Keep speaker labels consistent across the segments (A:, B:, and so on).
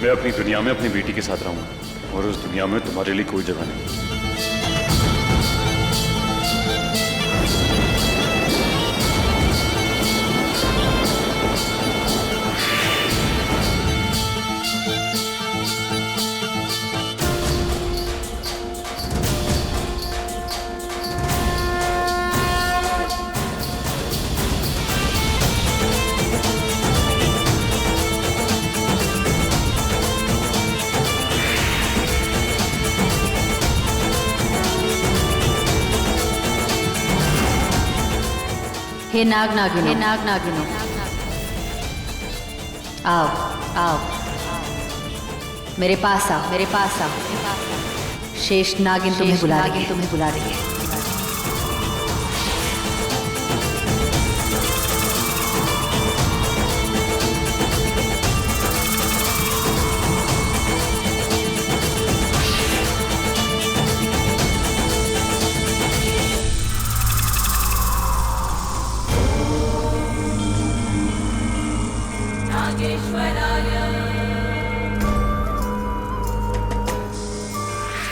A: मैं अपनी दुनिया में अपनी बेटी के साथ रहूंगा और उस दुनिया में तुम्हारे लिए कोई जगह नहीं।
B: हे नाग नागिनो, आओ आओ, मेरे पास आओ। शेष नागिन तुम्हें बुला रही है।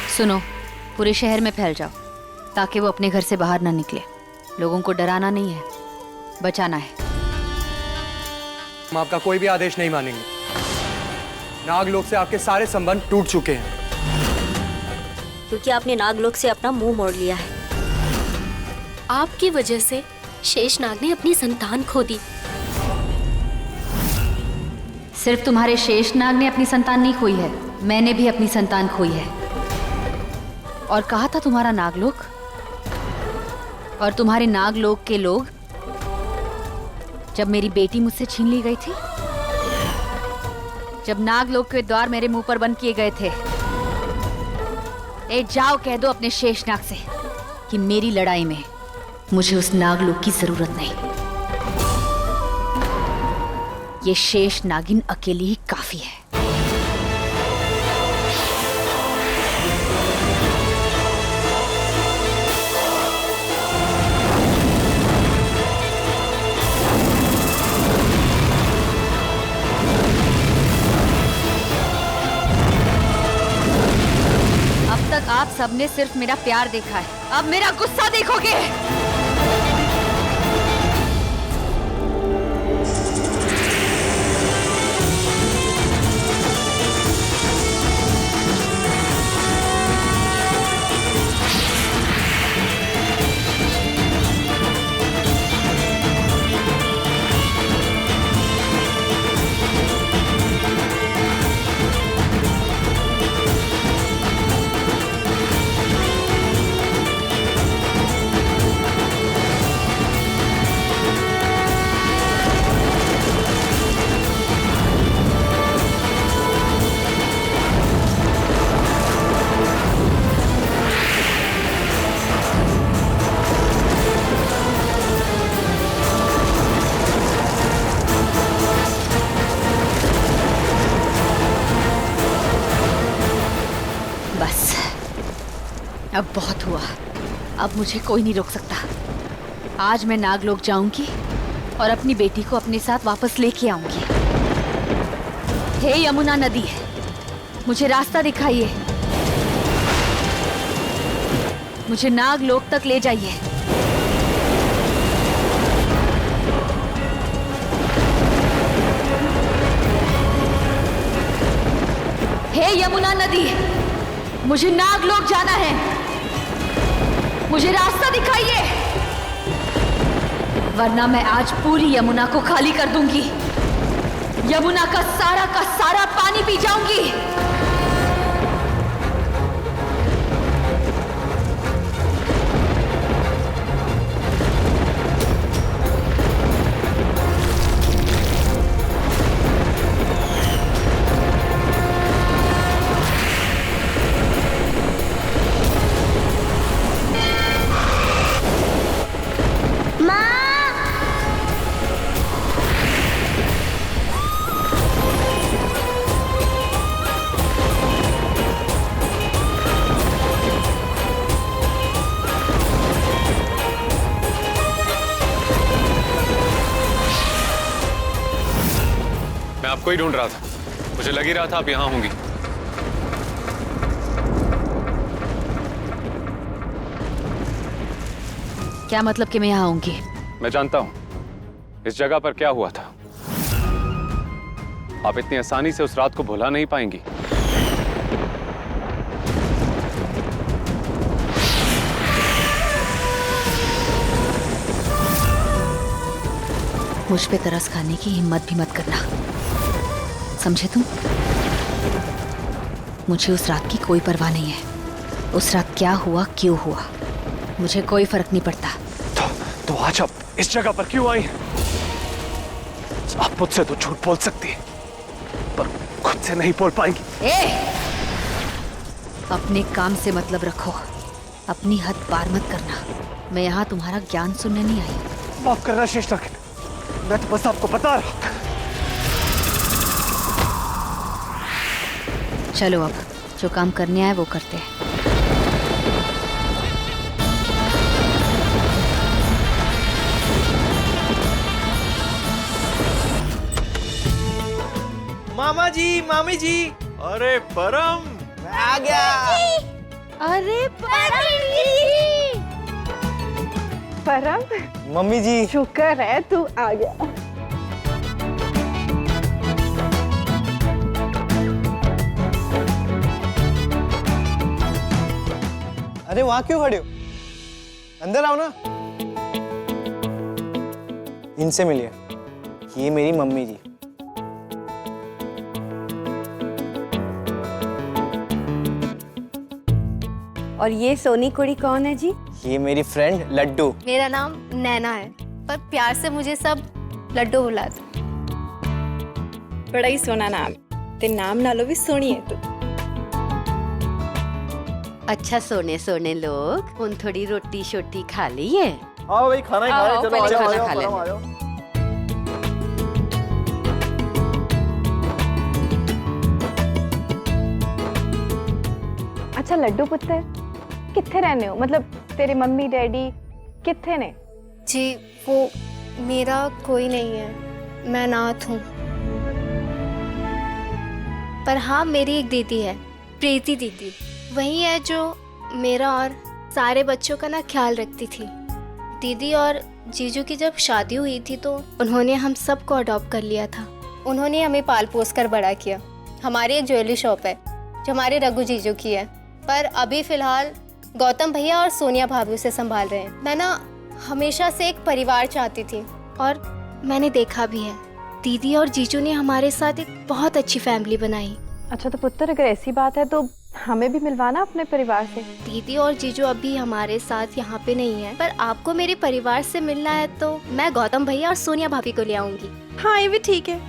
B: सुनो, पूरे शहर में फैल जाओ ताकि वो अपने घर से बाहर ना निकले। लोगों को डराना नहीं है, बचाना है।
C: हम आपका कोई भी आदेश नहीं मानेंगे। नागलोक से आपके सारे संबंध टूट चुके हैं
D: क्योंकि आपने नागलोक से अपना मुंह मोड़ लिया है।
E: आपकी वजह से शेषनाग ने अपनी संतान खो दी।
B: सिर्फ तुम्हारे शेषनाग ने अपनी संतान नहीं खोई है, मैंने भी अपनी संतान खोई है। और कहा था तुम्हारा नागलोक और तुम्हारे नागलोक के लोग जब मेरी बेटी मुझसे छीन ली गई थी, जब नागलोक के द्वार मेरे मुंह पर बंद किए गए थे, जाओ कह दो अपने शेषनाग से कि मेरी लड़ाई में मुझे उस नागलोक की जरूरत नहीं। ये शेष नागिन अकेली ही काफी है। आप सबने सिर्फ मेरा प्यार देखा है, अब मेरा गुस्सा देखोगे। अब बहुत हुआ, अब मुझे कोई नहीं रोक सकता। आज मैं नागलोक जाऊंगी और अपनी बेटी को अपने साथ वापस लेके आऊंगी। हे यमुना नदी, मुझे रास्ता दिखाइए, मुझे नागलोक तक ले जाइए। हे यमुना नदी, मुझे नागलोक जाना है, मुझे रास्ता दिखाइए, वरना मैं आज पूरी यमुना को खाली कर दूंगी। यमुना का सारा पानी पी जाऊंगी।
A: मैं आपको ही ढूंढ रहा था।
F: मुझे लग ही रहा था आप यहाँ होंगी।
B: क्या मतलब कि मैं यहाँ आऊंगी?
F: मैं जानता हूँ इस जगह पर क्या हुआ था। आप इतनी आसानी से उस रात को भुला नहीं पाएंगी।
B: मुझ पे तरस खाने की हिम्मत भी मत करना, समझे तुम? मुझे उस रात की कोई परवाह नहीं है। उस रात क्या हुआ, क्यों हुआ, मुझे कोई फर्क नहीं पड़ता।
F: तो आज आप इस जगह पर क्यों आई? आप मुझसे तो झूठ बोल सकती हैं, पर खुद से नहीं बोल पाएंगी।
B: अपने काम से मतलब रखो, अपनी हद पार मत करना। मैं यहाँ तुम्हारा ज्ञान सुनने नहीं आई।
F: माफ करना शेषनाग, मैं तो बस आपको बता रहा हूं।
B: चलो अब जो काम करने आए वो करते हैं।
G: मामा जी, मामी जी।
H: अरे परम,
G: मैं आ गया।
E: अरे
I: परम,
G: मम्मी जी।
I: शुक्र है तू आ गया।
G: अरे वहां क्यों खड़े हो? अंदर आओ ना। इनसे मिलिए, ये मेरी मम्मी जी।
I: और ये सोनी कुड़ी कौन है जी?
G: ये मेरी फ्रेंड लड्डू।
E: मेरा नाम नैना है, पर प्यार से मुझे सब लड्डू बुलाते।
I: बड़ा ही सोना नाम, ते नाम नालो भी सोनी है तू।
J: अच्छा सोने सोने लोग, हुन थोड़ी रोटी शोटी खा ली है?
H: आओ भाई खाना ही खा रहे, चलो
J: पहले
H: आ जाओ,
J: खाना
H: आ
J: खा
H: जाओ,
J: लें।
H: आ जाओ।
I: अच्छा लड्डू पुत्र, कित्थे रहने हो? मतलब तेरे मम्मी डैडी कित्थे ने?
E: जी वो मेरा कोई नहीं है, मैं अनाथ हूँ। पर हाँ मेरी एक दीदी है, प्रीति दीदी। वही है जो मेरा और सारे बच्चों का ना ख्याल रखती थी। दीदी और जीजू की जब शादी हुई थी तो उन्होंने हम सबको अडॉप्ट कर लिया था। उन्होंने हमें पाल पोस कर बड़ा किया। हमारी एक ज्वेलरी शॉप है जो हमारे रघु जीजू की है, पर अभी फ़िलहाल गौतम भैया और सोनिया भाभी उसे संभाल रहे हैं। मैं ना हमेशा से एक परिवार चाहती थी और मैंने देखा भी है। दीदी और जीजू ने हमारे साथ एक बहुत अच्छी फैमिली बनाई।
I: अच्छा तो पुत्र, अगर ऐसी बात है तो हमें भी मिलवाना अपने परिवार से।
E: दीदी और जीजू अभी हमारे साथ यहाँ पे नहीं है, पर आपको मेरे परिवार से मिलना है तो मैं गौतम भैया और सोनिया भाभी को ले आऊंगी।
I: हाँ ये भी ठीक है।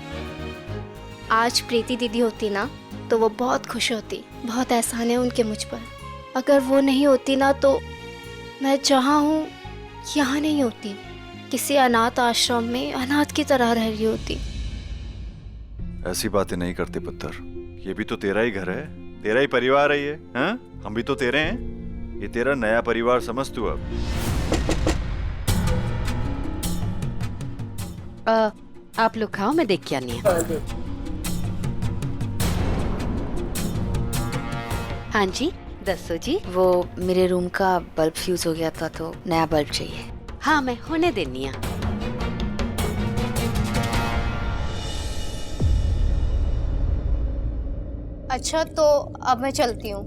E: आज प्रीति दीदी होती ना तो वो बहुत खुश होती। बहुत एहसान है उनके मुझ पर। अगर वो नहीं होती ना तो मैं जहाँ हूँ यहाँ नहीं होती, किसी अनाथ आश्रम में अनाथ की तरह रह रही होती।
H: ऐसी बातें नहीं करते पुत्र, ये भी तो तेरा ही घर है, तेरा ही परिवार है ये। हाँ? हम भी तो तेरे हैं, ये तेरा नया परिवार समझ तू अब।
J: आप लोग खाओ, मैं देख के आनी है। हाँ जी दसो जी।
B: वो मेरे रूम का बल्ब फ्यूज हो गया था तो नया बल्ब चाहिए।
J: हाँ मैं होने देनी है।
E: अच्छा तो अब मैं चलती हूँ।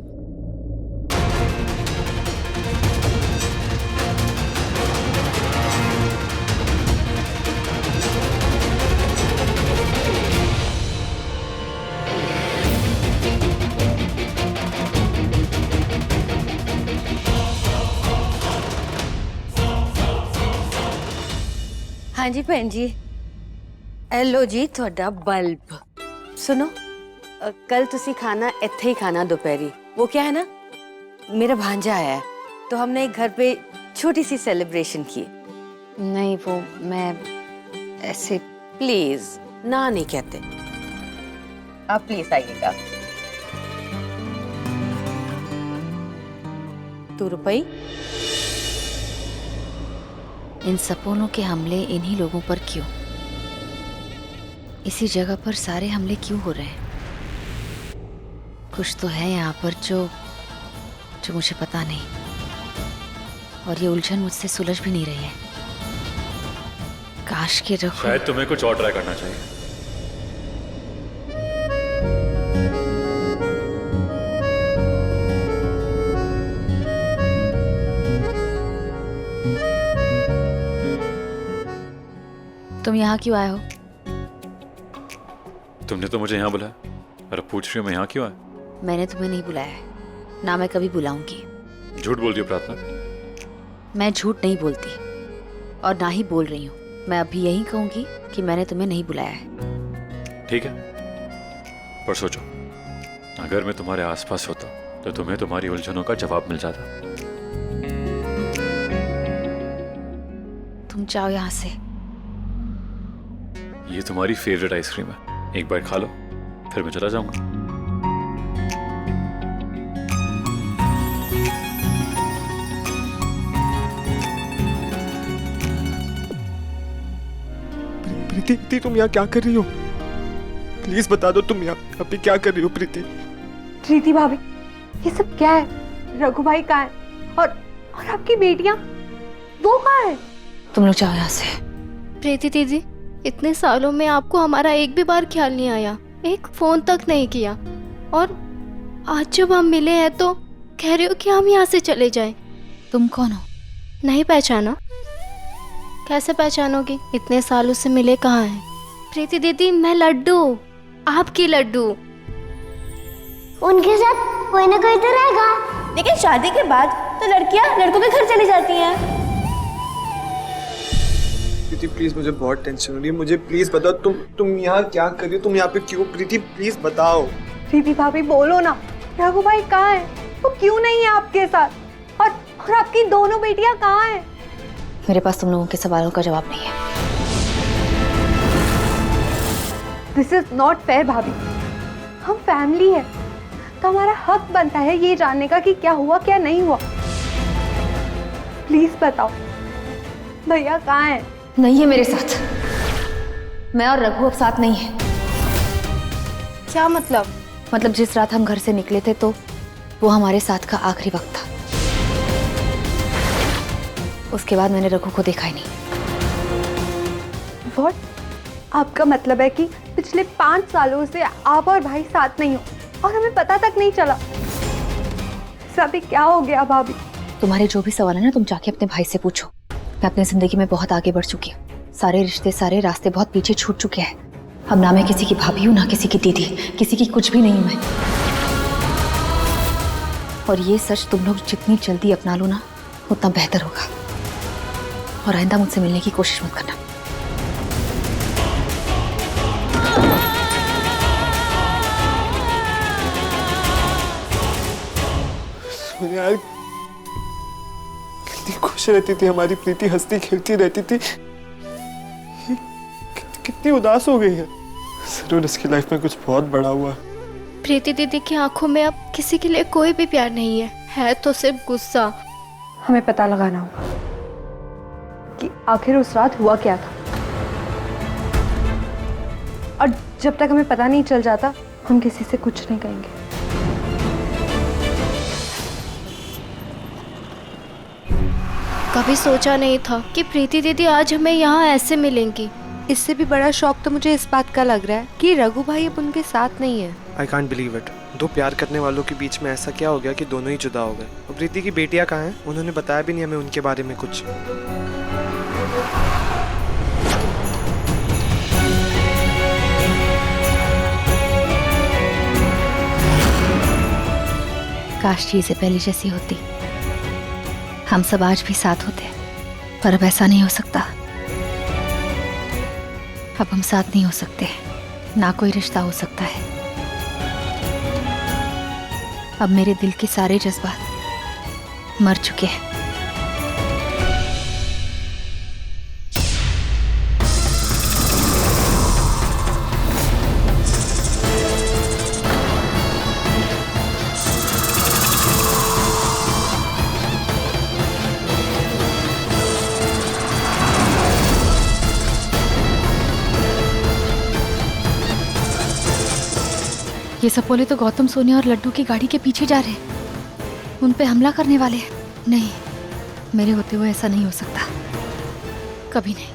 J: हाँ जी भैन जी, एलो जी थोड़ा बल्ब। सुनो, कल तुसी खाना इत्थे ही खाना दोपहरी। वो क्या है ना, मेरा भांजा आया है तो हमने एक घर पे छोटी सी सेलिब्रेशन की।
B: नहीं वो मैं ऐसे।
J: प्लीज ना नहीं कहते, आप प्लीज आइएगा। 2 रुपये।
B: इन सपोलों के हमले इन्हीं लोगों पर क्यों? इसी जगह पर सारे हमले क्यों हो रहे हैं? कुछ तो है यहाँ पर जो जो मुझे पता नहीं, और ये उलझन मुझसे सुलझ भी नहीं रही है। काश के रघु।
A: शायद तुम्हें कुछ और ट्राई करना चाहिए।
B: तुम यहाँ क्यों आए हो?
A: तुमने तो मुझे यहाँ बुलाया और अब पूछ रही हो मैं यहाँ क्यों आया?
B: मैंने तुम्हें नहीं बुलाया है, ना मैं कभी बुलाऊंगी।
A: झूठ बोल रही हो प्रार्थना।
B: मैं झूठ नहीं बोलती और ना ही बोल रही हूँ। मैं अभी यही कहूंगी कि मैंने तुम्हें नहीं बुलाया है।
A: ठीक है, पर सोचो, अगर मैं तुम्हारे आसपास होता तो तुम्हें तुम्हारी उलझनों का जवाब मिल जाता।
B: तुम जाओ यहाँ से।
A: ये तुम्हारी फेवरेट आइसक्रीम है, एक बाइट खा लो फिर मैं चला जाऊंगा।
F: प्रीति, तुम यहाँ क्या कर रही हो? प्लीज बता दो, तुम यहाँ अभी क्या कर रही हो प्रीति?
I: प्रीति भाभी, ये सब क्या है? रघु भाई कहाँ है? और आपकी बेटियां वो कहाँ है?
B: तुम लोग जाओ यहाँ से।
E: प्रीति दीदी, इतने सालों में आपको हमारा एक भी बार ख्याल नहीं आया, एक फोन तक नहीं किया, और आज जब हम मिले हैं तो कह रहे हो कि हम यहाँ से चले जाएं।
B: तुम कौन हो?
E: नहीं पहचाना? कैसे पहचानोगे? इतने सालों से मिले कहाँ हैं? प्रीति दीदी, मैं लड्डू, आपकी लड्डू।
K: उनके साथ कोई ना कोई तो रहेगा, लेकिन शादी के बाद तो लड़कियां लड़कों के घर चली जाती हैं।
F: प्रीति प्लीज, मुझे बहुत टेंशन हो रही है, मुझे प्लीज बताओ, तुम यहाँ क्या कर रही हो? तुम यहाँ पे क्यों? प्रीति प्लीज बताओ।
I: प्रीति भाभी बोलो ना, रघु भाई कहाँ है? वो क्यों नहीं है आपके साथ? और आपकी दोनों बेटियां कहाँ हैं?
B: मेरे पास तुम लोगों के सवालों का जवाब नहीं है।
I: दिस इज नॉट फेयर भाभी, हम फैमिली है तो हमारा हक बनता है ये जानने का कि क्या हुआ क्या नहीं हुआ। प्लीज बताओ, भैया कहाँ है?
B: नहीं है मेरे साथ। मैं और रघु अब साथ नहीं है।
E: क्या मतलब?
B: मतलब जिस रात हम घर से निकले थे तो वो हमारे साथ का आखिरी वक्त था। उसके बाद मैंने रघु को देखा ही नहीं।
I: What? आपका मतलब है कि पिछले 5 सालों से आप और भाई साथ नहीं हो और हमें पता तक नहीं चला? सभी क्या हो गया भाभी?
B: तुम्हारे जो भी सवाल है ना, तुम जाके अपने भाई से पूछो। मैं अपनी जिंदगी में बहुत आगे बढ़ चुकी हूँ। सारे रिश्ते, सारे रास्ते बहुत पीछे छूट चुके हैं। अब ना मैं किसी की भाभी हूँ, ना किसी की दीदी, किसी की कुछ भी नहीं हूँ मैं। और ये सच तुम लोग जितनी जल्दी अपना लो ना, उतना बेहतर होगा। और आइंदा मुझसे मिलने की कोशिश मत करना।
F: यार, कितनी खुश रहती थी हमारी प्रीति, हंसती खेलती रहती थी। कितनी उदास हो गई है। जरूर इसकी लाइफ में कुछ बहुत बड़ा हुआ।
E: प्रीति दीदी की आंखों में अब किसी के लिए कोई भी प्यार नहीं है तो सिर्फ गुस्सा।
I: हमें पता लगाना होगा कि आखिर उस रात हुआ क्या था, और जब तक हमें पता नहीं चल जाता हम किसी से कुछ नहीं कहेंगे।
E: कभी सोचा नहीं था कि प्रीति दीदी आज हमें यहाँ ऐसे मिलेंगी।
J: इससे भी बड़ा शौक तो मुझे इस बात का लग रहा है कि रघु भाई अब उनके साथ नहीं है।
F: I can't believe it. दो प्यार करने वालों के बीच में ऐसा क्या हो गया कि दोनों ही जुदा हो गए? और प्रीति की बेटियां कहाँ हैं? उन्होंने बताया भी नहीं हमें उनके बारे में कुछ।
B: काश चीजें पहले जैसी होती, हम सब आज भी साथ होते, पर अब ऐसा नहीं हो सकता। अब हम साथ नहीं हो सकते, ना कोई रिश्ता हो सकता है। अब मेरे दिल के सारे जज्बात मर चुके हैं। ये सपोले तो गौतम सोनी और लड्डू की गाड़ी के पीछे जा रहे हैं, उन पे हमला करने वाले हैं। नहीं, मेरे होते हुए ऐसा नहीं हो सकता, कभी नहीं।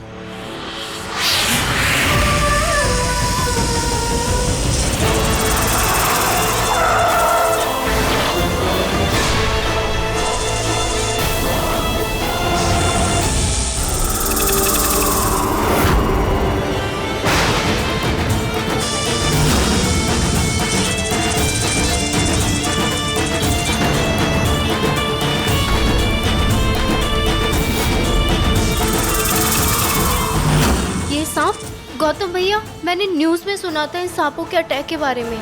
E: गौतम भैया, मैंने न्यूज़ में सुना था इन सांपों के अटैक के बारे में।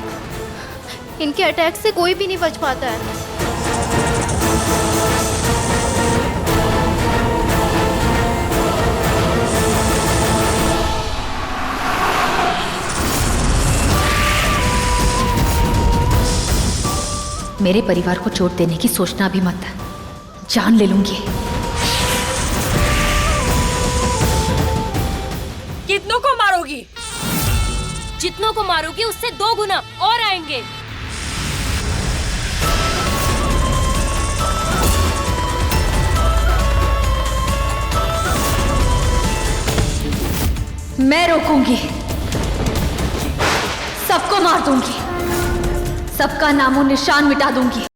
E: इनके अटैक से कोई भी नहीं बच पाता है।
B: मेरे परिवार को चोट देने की सोचना भी मत, जान ले लूंगी।
K: कितनों को मारोगी? जितनों को मारोगी उससे 2 गुना और आएंगे।
B: मैं रोकूंगी, सबको मार दूंगी, सबका नामो निशान मिटा दूंगी।